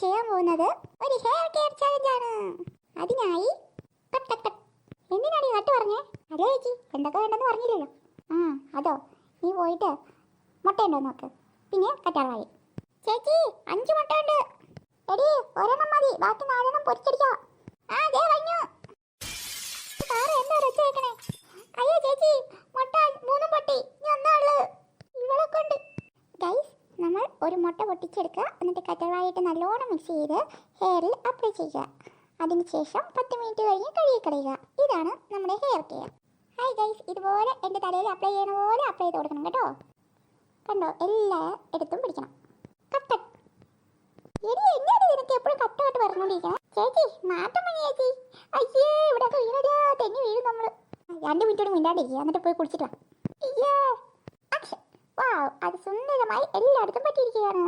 ചെയ്യാൻ പോകുന്നത് ഒരു ഹെയർ കെയർ ചലഞ്ച് ആണ്. അതിനായി എന്തിനാണ് ഈ കട്ട് പറഞ്ഞേ? അല്ലേ ചേച്ചി, എന്തൊക്കെ വേണ്ടെന്ന് പറഞ്ഞില്ലല്ലോ. അതോ, നീ പോയിട്ട് മുട്ടയുണ്ടോ നോക്ക്, പിന്നെ കറ്റാർവാഴ. ചേച്ചി 5 മുട്ട ഉണ്ട്. എടി, ഒരെണ്ണം മതി, ബാക്കി 4 പൊരിച്ചടിച്ചോ. ദേ കഴിഞ്ഞു. എന്താ വെച്ചേക്കണേ? അയ്യോ ചേച്ചി, മുട്ട 3 പൊട്ടി, ഇനി ഒന്നാ ഉള്ളത്. ഇവളെ കൊണ്ട് ഗൈസ്, നമ്മൾ ഒരു മുട്ട പൊട്ടിച്ചെടുക്കുക, എന്നിട്ട് കറ്റാർവാഴയിട്ട് നല്ലോണം മിക്സ് ചെയ്ത് ഹെയറിൽ അപ്ലൈ ചെയ്യുക. അതിനുശേഷം 10 മിനിറ്റ് കഴിഞ്ഞ് കഴുകിക്കളയുക. ഇതാണ് നമ്മുടെ ഹെയർ കെയർ. ഹായ് ഗൈസ്, ഇതുപോലെ എൻ്റെ തലയിൽ അപ്ലൈ ചെയ്യണ പോലെ അപ്ലൈ ചെയ്ത് കൊടുക്കണം കേട്ടോ. കണ്ടോ, എല്ലാ ഇടത്തും പിടിക്കണം. കട്ട്. എന്നാണ് നിനക്ക് എപ്പോഴും കട്ട് പറഞ്ഞുകൊണ്ടിരിക്കണം? ചേച്ചി മാറ്റം മതി ചേച്ചി. അയ്യേ, ഇവിടെ വീണത് തെന്നി വീഴും നമ്മൾ. 2 മിനിറ്റോട് മിണ്ടാണ്ടിരിക്കുക, എന്നിട്ട് പോയി കുടിച്ചിട്ട് വാ. അത് സുന്ദരമായി എല്ലായിടത്തും പറ്റിയിരിക്കുകയാണ്.